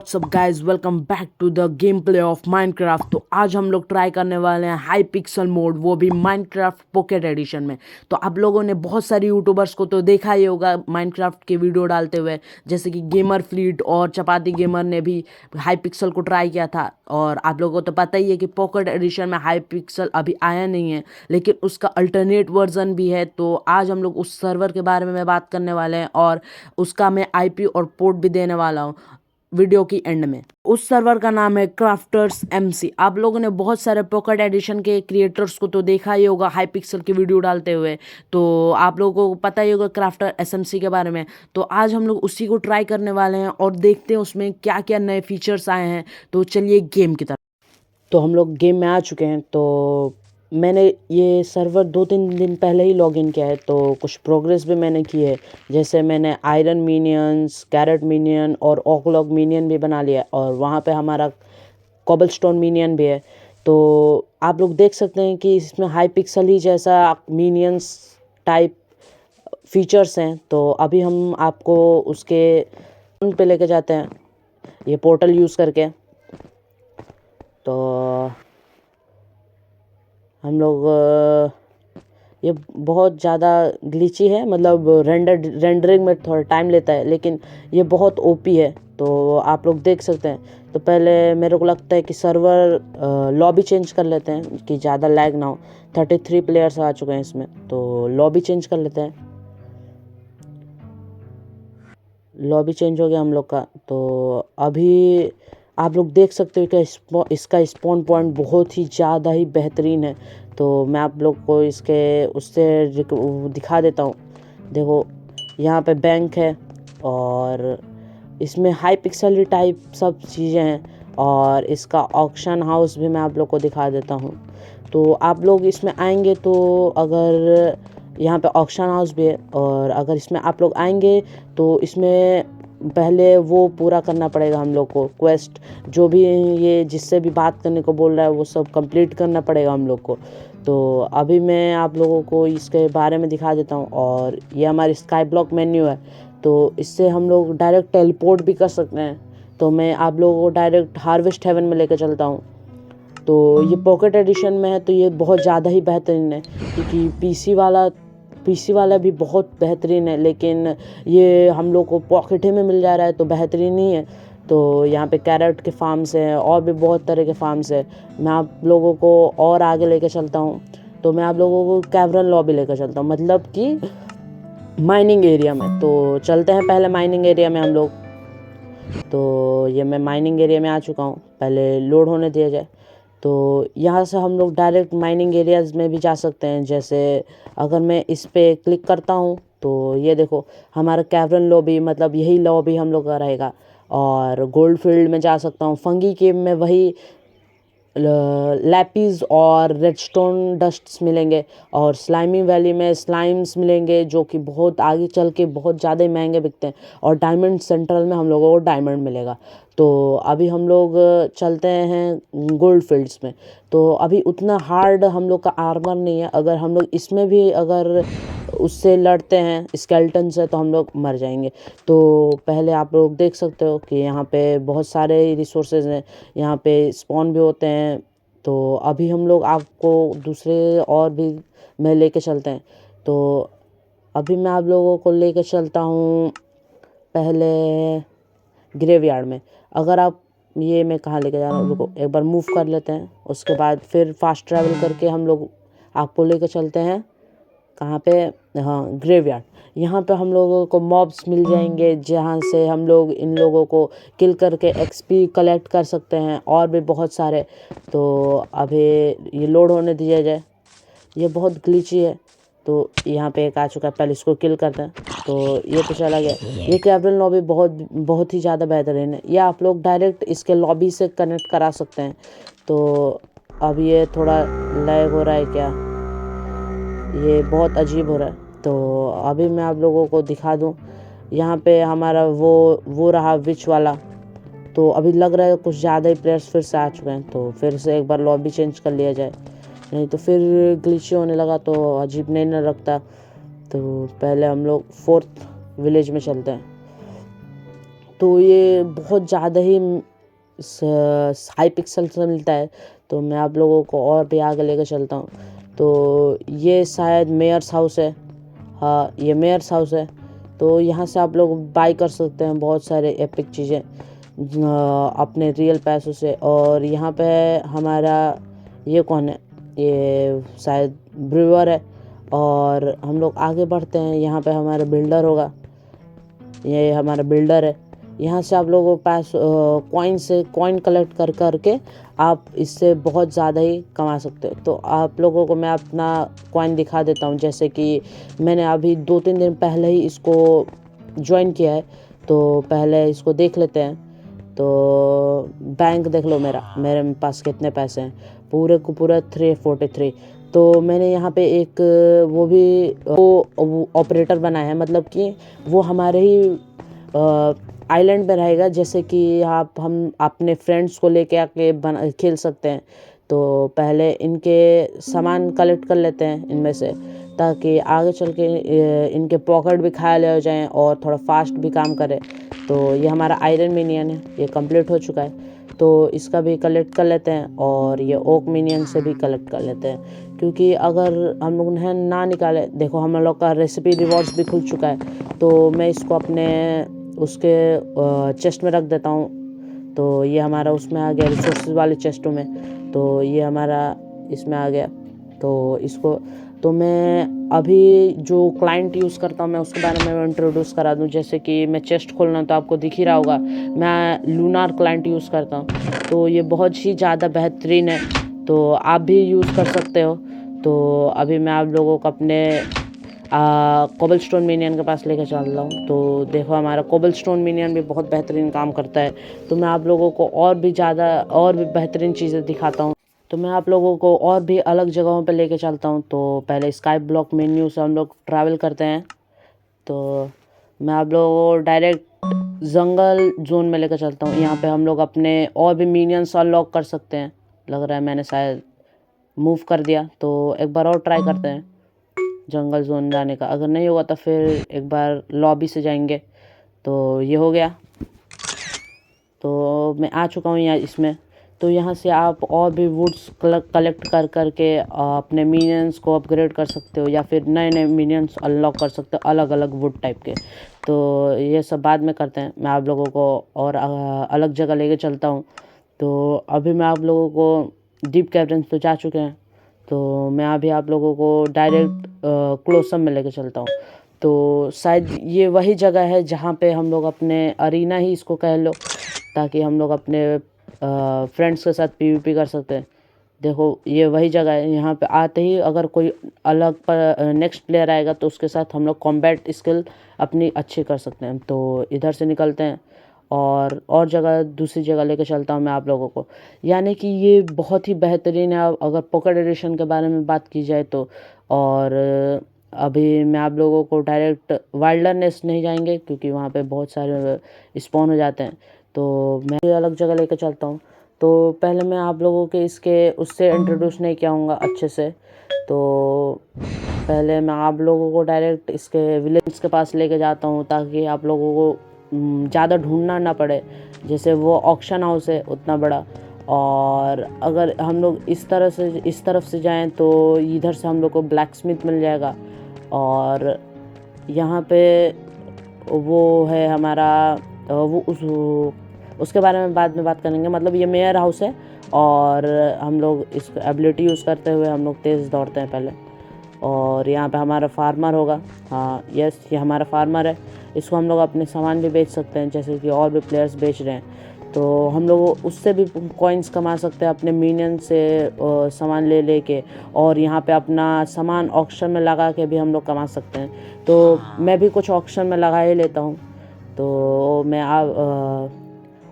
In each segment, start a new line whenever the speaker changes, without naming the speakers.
सब guys welcome back to the gameplay of Minecraft. तो आज हम लोग ट्राई करने वाले हैं हाई पिक्सल मोड, वो भी माइनक्राफ्ट पॉकेट एडिशन में। तो आप लोगों ने बहुत सारे यूट्यूबर्स को तो देखा ही होगा माइनक्राफ्ट के वीडियो डालते हुए, जैसे कि गेमर फ्लीट और चपाती गेमर ने भी हाई पिक्सल को ट्राई किया था। और आप लोगों को तो पता ही है कि पॉकेट एडिशन में हाई पिक्सल अभी आया नहीं है, लेकिन उसका अल्टरनेट वर्जन भी है। तो आज हम लोग उस सर्वर के बारे में मैं बात करने वाले हैं और उसका मैं आईपी और पोर्ट भी देने वाला हूँ वीडियो की एंड में। उस सर्वर का नाम है क्राफ्टर्स एमसी। आप लोगों ने बहुत सारे पॉकेट एडिशन के क्रिएटर्स को तो देखा ही होगा हाई पिक्सल की वीडियो डालते हुए, तो आप लोगों को पता ही होगा क्राफ्टर एसएमसी के बारे में। तो आज हम लोग उसी को ट्राई करने वाले हैं और देखते हैं उसमें क्या क्या नए फीचर्स आए हैं। तो चलिए गेम की तरफ। तो हम लोग गेम में आ चुके हैं। तो मैंने ये सर्वर 2-3 दिन पहले ही लॉगिन किया है, तो कुछ प्रोग्रेस भी मैंने की है। जैसे मैंने आयरन मिनियंस, कैरेट मिनियन और ओकलॉक मिनियन भी बना लिया, और वहाँ पे हमारा कॉबलस्टोन मिनियन भी है। तो आप लोग देख सकते हैं कि इसमें हाई पिक्सल ही जैसा मिनियंस टाइप फीचर्स हैं। तो अभी हम आपको उसके पे लेके जाते हैं ये पोर्टल यूज़ करके। तो हम लोग ये बहुत ज़्यादा ग्लिची है, मतलब रेंडरिंग में थोड़ा टाइम लेता है, लेकिन ये बहुत ओपी है। तो आप लोग देख सकते हैं। तो पहले मेरे को लगता है कि सर्वर लॉबी चेंज कर लेते हैं कि ज़्यादा लैग ना हो। 33 प्लेयर्स आ चुके हैं इसमें, तो लॉबी चेंज कर लेते हैं। लॉबी चेंज हो गया हम लोग का। तो अभी आप लोग देख सकते हो कि इसका स्पॉन पॉइंट बहुत ही ज़्यादा ही बेहतरीन है। तो मैं आप लोग को इसके उससे दिखा देता हूँ। देखो, यहाँ पे बैंक है और इसमें हाई पिक्सल टाइप सब चीज़ें हैं, और इसका ऑक्शन हाउस भी मैं आप लोग को दिखा देता हूँ। तो आप लोग इसमें आएंगे तो अगर यहाँ पे ऑक्शन हाउस भी है, और अगर इसमें आप लोग आएंगे तो इसमें पहले वो पूरा करना पड़ेगा हम लोग को क्वेस्ट, जो भी ये जिससे भी बात करने को बोल रहा है वो सब कंप्लीट करना पड़ेगा हम लोग को। तो अभी मैं आप लोगों को इसके बारे में दिखा देता हूँ। और ये हमारी स्काई ब्लॉक मेन्यू है, तो इससे हम लोग डायरेक्ट टेलीपोर्ट भी कर सकते हैं। तो मैं आप लोगों को डायरेक्ट हार्वेस्ट हेवन में लेकर चलता हूँ। तो ये पॉकेट एडिशन में है, तो ये बहुत ज़्यादा ही बेहतरीन है, क्योंकि पीसी वाला भी बहुत बेहतरीन है, लेकिन ये हम लोग को पॉकेट ही में मिल जा रहा है तो बेहतरीन ही है। तो यहाँ पे कैरेट के फार्म्स हैं और भी बहुत तरह के फार्म्स हैं। मैं आप लोगों को और आगे लेकर चलता हूँ। तो मैं आप लोगों को कैवरन लॉबी लेकर चलता हूँ, मतलब कि माइनिंग एरिया में। तो चलते हैं पहले माइनिंग एरिया में हम लोग। तो ये मैं माइनिंग एरिया में आ चुका हूँ, पहले लोड होने दिया जाए। तो यहाँ से हम लोग डायरेक्ट माइनिंग एरियाज़ में भी जा सकते हैं। जैसे अगर मैं इस पे क्लिक करता हूँ तो ये देखो, हमारा कैवरन लॉबी, मतलब यही लॉबी हम लोग का रहेगा। और गोल्ड फील्ड में जा सकता हूँ, फंगी केव में वही लैपीज और रेडस्टोन डस्ट्स मिलेंगे, और स्लाइमी वैली में स्लाइम्स मिलेंगे जो कि बहुत आगे चल के बहुत ज़्यादा ही महंगे बिकते हैं। और डायमंड सेंट्रल में हम लोगों को डायमंड मिलेगा। तो अभी हम लोग चलते हैं गोल्ड फील्ड्स में। तो अभी उतना हार्ड हम लोग का आर्मर नहीं है, अगर हम लोग इसमें भी अगर उससे लड़ते हैं स्केल्टन से तो हम लोग मर जाएंगे। तो पहले आप लोग देख सकते हो कि यहाँ पे बहुत सारे रिसोर्सेज हैं, यहाँ पे स्पॉन भी होते हैं। तो अभी हम लोग आपको दूसरे और भी में लेके चलते हैं। तो अभी मैं आप लोगों को लेके चलता हूँ पहले ग्रेवयार्ड में। अगर आप ये मैं कहाँ लेके जा रहा हूँ, रुको एक बार मूव कर लेते हैं, उसके बाद फिर फास्ट ट्रैवल करके हम लोग आपको लेके चलते हैं कहाँ पे, हाँ ग्रेवयार्ड। यहाँ पे हम लोगों को मॉब्स मिल जाएंगे, जहाँ से हम लोग इन लोगों को किल करके एक्सपी कलेक्ट कर सकते हैं, और भी बहुत सारे। तो अभी ये लोड होने दिया जाए, ये बहुत ग्लिची है। तो यहाँ पे एक आ चुका है, पहले इसको किल करते हैं। तो ये तो चला गया। ये कैवरन लॉबी बहुत बहुत ही ज़्यादा बेहतरीन है, या आप लोग डायरेक्ट इसके लॉबी से कनेक्ट करा सकते हैं। तो अब ये थोड़ा लैग हो रहा है क्या, ये बहुत अजीब हो रहा है। तो अभी मैं आप लोगों को दिखा दूं, यहाँ पे हमारा वो रहा विच वाला। तो अभी लग रहा है कुछ ज़्यादा ही प्लेयर्स फिर से आ चुके हैं, तो फिर से एक बार लॉबी चेंज कर लिया जाए, नहीं तो फिर ग्लिची होने लगा तो अजीब नहीं ना लगता। तो पहले हम लोग 4th विलेज में चलते हैं। तो ये बहुत ज़्यादा ही हाई पिक्सल से मिलता है। तो मैं आप लोगों को और भी आगे लेकर चलता हूँ। तो ये शायद मेयर्स हाउस है। हाँ, ये मेयर्स हाउस है। तो यहाँ से आप लोग बाई कर सकते हैं बहुत सारे एपिक चीज़ें अपने रियल पैसों से। और यहाँ पे हमारा ये कौन है, ये शायद ब्रूअर है। और हम लोग आगे बढ़ते हैं, यहाँ पे हमारा बिल्डर होगा, ये हमारा बिल्डर है। यहाँ से आप लोगों के पास कॉइन कलेक्ट कर करके आप इससे बहुत ज़्यादा ही कमा सकते हो। तो आप लोगों को मैं अपना कॉइन दिखा देता हूँ। जैसे कि मैंने अभी 2-3 दिन पहले ही इसको ज्वाइन किया है, तो पहले इसको देख लेते हैं। तो बैंक देख लो मेरे पास कितने पैसे हैं, पूरे को पूरा 343। तो मैंने यहाँ पे एक वो ऑपरेटर बनाया है, मतलब कि वो हमारे ही आइलैंड में रहेगा। जैसे कि हम अपने फ्रेंड्स को लेके आके खेल सकते हैं। तो पहले इनके सामान कलेक्ट कर लेते हैं इनमें से, ताकि आगे चल के इनके पॉकेट भी खाया ले जाएं और थोड़ा फास्ट भी काम करे। तो ये हमारा आयरन मिनियन है, ये कंप्लीट हो चुका है। तो इसका भी कलेक्ट कर लेते हैं और ये ओक मिनियन से भी कलेक्ट कर लेते हैं, क्योंकि अगर हम लोग उन्हें ना निकाले, देखो हम लोग का रेसिपी रिवॉर्ड्स भी खुल चुका है। तो मैं इसको अपने उसके चेस्ट में रख देता हूँ। तो ये हमारा उसमें आ गया रिसोर्सेज वाले चेस्टों में। तो ये हमारा इसमें आ गया। तो इसको तो मैं अभी जो क्लाइंट यूज़ करता हूँ मैं उसके बारे में इंट्रोड्यूस करा दूँ। जैसे कि मैं चेस्ट खोलना तो आपको दिख ही रहा होगा, मैं लूनार क्लाइंट यूज़ करता हूँ। तो ये बहुत ही ज़्यादा बेहतरीन है, तो आप भी यूज़ कर सकते हो। तो अभी मैं आप लोगों को अपने कोबलस्टोन मिनियन के पास लेकर चल रहा हूँ। तो देखो हमारा कोबलस्टोन मिनियन भी बहुत बेहतरीन काम करता है। तो मैं आप लोगों को और भी बेहतरीन चीज़ें दिखाता हूँ। तो मैं आप लोगों को और भी अलग जगहों पे लेके चलता हूँ। तो पहले स्काई ब्लॉक मेन्यू से हम लोग ट्रैवल करते हैं। तो मैं आप लोगों को डायरेक्ट जंगल जोन में लेकर चलता हूँ। यहाँ पे हम लोग अपने और भी मिनियंस अनलॉक कर सकते हैं। लग रहा है मैंने शायद मूव कर दिया, तो एक बार और ट्राई करते हैं जंगल जोन जाने का। अगर नहीं होगा तो फिर एक बार लॉबी से जाएंगे। तो ये हो गया। तो मैं आ चुका हूँ यहाँ इसमें। तो यहाँ से आप और भी वुड्स कलेक्ट कर करके अपने मिनियंस को अपग्रेड कर सकते हो, या फिर नए नए मिनियंस अनलॉक कर सकते हो अलग अलग वुड टाइप के। तो ये सब बाद में करते हैं। मैं आप लोगों को और अलग जगह लेके चलता हूँ। तो अभी मैं आप लोगों को डीप कैवर्न्स तो जा चुके हैं। तो मैं अभी आप लोगों को डायरेक्ट क्लोसम में लेके चलता हूँ। तो शायद ये वही जगह है जहाँ पे हम लोग अपने अरीना ही इसको कह लो, ताकि हम लोग अपने फ्रेंड्स के साथ पीवीपी कर सकते हैं। देखो ये वही जगह है। यहाँ पे आते ही अगर कोई अलग पर नेक्स्ट प्लेयर आएगा तो उसके साथ हम लोग कॉम्बैट स्किल अपनी अच्छी कर सकते हैं। तो इधर से निकलते हैं और जगह दूसरी जगह लेके चलता हूँ मैं आप लोगों को। यानी कि ये बहुत ही बेहतरीन है अगर पॉकेट एडिशन के बारे में बात की जाए तो। और अभी मैं आप लोगों को डायरेक्ट वाइल्डरनेस नहीं जाएंगे, क्योंकि वहाँ पे बहुत सारे स्पॉन हो जाते हैं। तो मैं अलग जगह लेकर चलता हूँ। तो पहले मैं आप लोगों के इसके उससे इंट्रोड्यूस नहीं किया हूँगा अच्छे से। तो पहले मैं आप लोगों को डायरेक्ट इसके विलेज के पास लेके जाता हूँ, ताकि आप लोगों को ज़्यादा ढूंढना ना पड़े। जैसे वो ऑक्शन हाउस है उतना बड़ा, और अगर हम लोग इस तरफ से जाएं तो इधर से हम लोग को ब्लैक स्मिथ मिल जाएगा। और यहाँ पे वो है हमारा उसके बारे में बाद में बात करेंगे। मतलब ये मेयर हाउस है, और हम लोग इस एबिलिटी यूज़ करते हुए हम लोग तेज़ दौड़ते हैं पहले। और यहाँ पे हमारा फार्मर होगा। हाँ यस, ये हमारा फार्मर है। इसको हम लोग अपने सामान भी बेच सकते हैं, जैसे कि और भी प्लेयर्स बेच रहे हैं। तो हम लोग उससे भी कॉइन्स कमा सकते हैं अपने मिनियन से सामान ले लेके। और यहाँ पे अपना सामान ऑक्शन में लगा के भी हम लोग कमा सकते हैं। तो मैं भी कुछ ऑक्शन में लगा ही लेता हूँ। तो मैं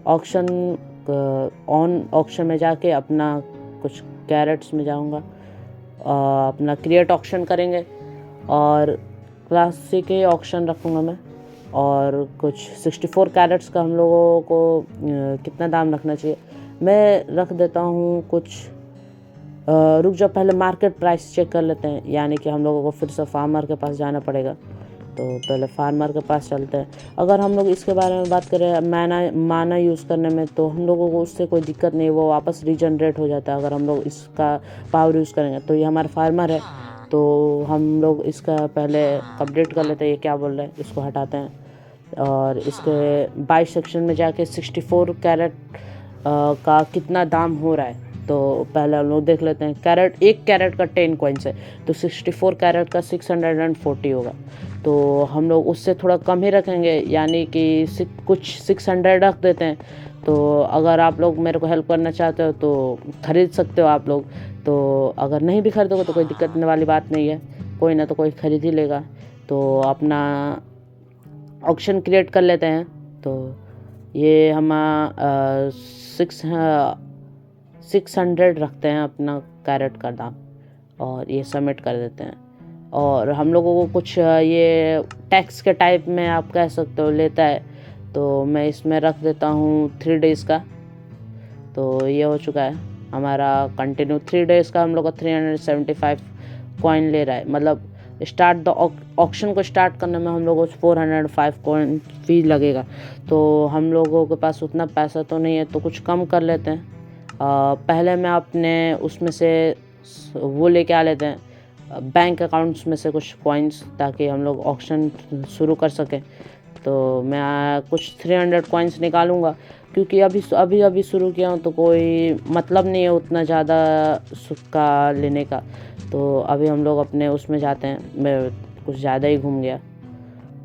ऑक्शन में जाके अपना कुछ कैरेट्स में जाऊँगा, अपना क्रिएट ऑक्शन करेंगे। और क्लासिक ही ऑक्शन रखूँगा मैं। और कुछ 64 कैरेट्स का हम लोगों को कितना दाम रखना चाहिए, मैं रख देता हूँ कुछ। रुक जाओ, पहले मार्केट प्राइस चेक कर लेते हैं। यानी कि हम लोगों को फिर से फार्मर के पास जाना पड़ेगा। तो पहले फार्मर के पास चलते हैं। अगर हम लोग इसके बारे में बात करें माना यूज़ करने में, तो हम लोगों को उससे कोई दिक्कत नहीं, वो वापस रीजनरेट हो जाता है अगर हम लोग इसका पावर यूज़ करेंगे। तो ये हमारा फार्मर है, तो हम लोग इसका पहले कंप्लीट कर लेते हैं। ये क्या बोल रहे हैं, इसको हटाते हैं और इसके 22 सेक्शन में जाके 64 कैरेट का कितना दाम हो रहा है तो पहले हम लोग देख लेते हैं। कैरेट, 1 कैरेट का 10 कॉइन्स है, तो 64 कैरेट का 640 होगा। तो हम लोग उससे थोड़ा कम ही रखेंगे, यानी कि कुछ 600 रख देते हैं। तो अगर आप लोग मेरे को हेल्प करना चाहते हो तो ख़रीद सकते हो आप लोग। तो अगर नहीं भी खरीदोगे तो कोई दिक्कत वाली बात नहीं है, कोई ना तो कोई ख़रीद ही लेगा। तो अपना ऑक्शन क्रिएट कर लेते हैं। तो ये हम 600 रखते हैं अपना कैरेट का दाम और ये सबमिट कर देते हैं। और हम लोगों को कुछ ये टैक्स के टाइप में आप कह सकते हो लेता है, तो मैं इसमें रख देता हूँ 3 डेज़ का। तो ये हो चुका है हमारा कंटिन्यू 3 डेज़ का। हम लोग का 375 कॉइन ले रहा है, मतलब स्टार्ट द ऑक्शन को स्टार्ट करने में हम लोगों को 405 कॉइन फी लगेगा। तो हम लोगों के पास उतना पैसा तो नहीं है, तो कुछ कम कर लेते हैं। पहले मैं अपने उसमें से वो लेके आ लेते हैं, बैंक अकाउंट्स में से कुछ कॉइन्स, ताकि हम लोग ऑक्शन शुरू कर सकें। तो मैं कुछ 300 कॉइन्स निकालूंगा, क्योंकि अभी शुरू किया हूँ तो कोई मतलब नहीं है उतना ज़्यादा सुक्का लेने का। तो अभी हम लोग अपने उसमें जाते हैं। मैं कुछ ज़्यादा ही घूम गया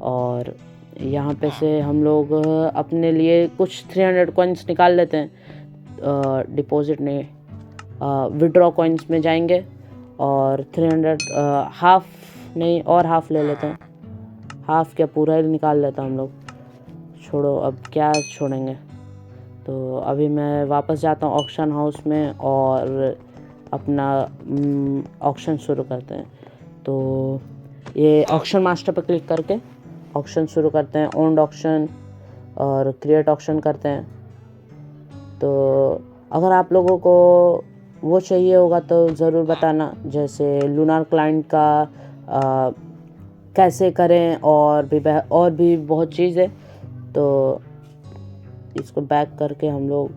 और यहाँ पे से हम लोग अपने लिए कुछ 300 कॉइन्स निकाल लेते हैं। डिपॉजिट नहीं, विड्रॉ कॉइन्स में जाएंगे और 300 हाफ नहीं और हाफ ले लेते हैं। हाफ क्या पूरा ही निकाल लेता हम लोग, छोड़ो अब क्या छोड़ेंगे। तो अभी मैं वापस जाता हूँ ऑक्शन हाउस में और अपना ऑक्शन शुरू करते हैं। तो ये ऑक्शन मास्टर पर क्लिक करके ऑक्शन शुरू करते हैं। ओन्ड ऑक्शन और क्रिएट ऑक्शन करते हैं। तो अगर आप लोगों को वो चाहिए होगा तो ज़रूर बताना, जैसे लूनार क्लाइंट का कैसे करें और भी बहुत चीज़ है। तो इसको बैक करके हम लोग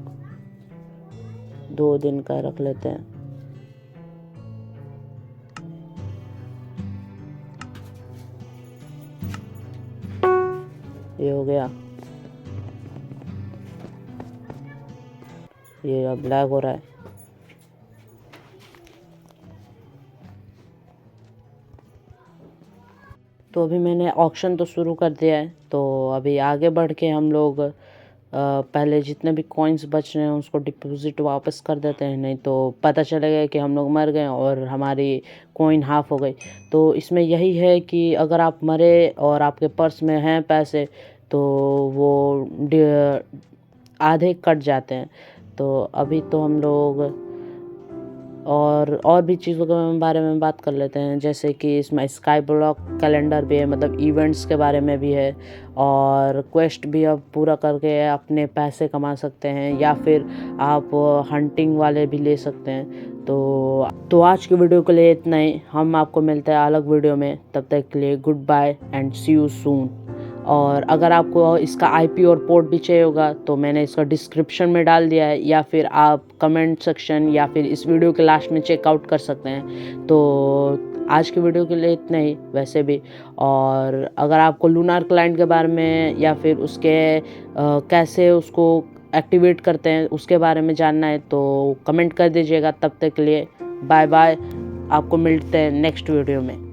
2 दिन का रख लेते हैं। ये हो गया, ये अब लैग हो रहा है। तो अभी मैंने ऑक्शन तो शुरू कर दिया है। तो अभी आगे बढ़ के हम लोग पहले जितने भी कॉइन्स बच रहे हैं उसको डिपॉजिट वापस कर देते हैं, नहीं तो पता चलेगा कि हम लोग मर गए और हमारी कॉइन हाफ हो गई। तो इसमें यही है कि अगर आप मरे और आपके पर्स में हैं पैसे तो वो आधे कट जाते हैं। तो अभी तो हम लोग और भी चीज़ों के बारे में बात कर लेते हैं, जैसे कि इसमें स्काई ब्लॉक कैलेंडर भी है, मतलब इवेंट्स के बारे में भी है, और क्वेस्ट भी आप पूरा करके अपने पैसे कमा सकते हैं, या फिर आप हंटिंग वाले भी ले सकते हैं। तो आज की वीडियो के लिए इतना ही। हम आपको मिलते हैं अलग वीडियो में, तब तक के लिए goodbye and see you soon. और अगर आपको इसका आईपी और पोर्ट भी चाहिए होगा तो मैंने इसका डिस्क्रिप्शन में डाल दिया है, या फिर आप कमेंट सेक्शन या फिर इस वीडियो के लास्ट में चेकआउट कर सकते हैं। तो आज की वीडियो के लिए इतना ही वैसे भी। और अगर आपको लूनार क्लाइंट के बारे में या फिर उसके कैसे उसको एक्टिवेट करते हैं उसके बारे में जानना है तो कमेंट कर दीजिएगा। तब तक के लिए बाय बाय, आपको मिलते हैं नेक्स्ट वीडियो में।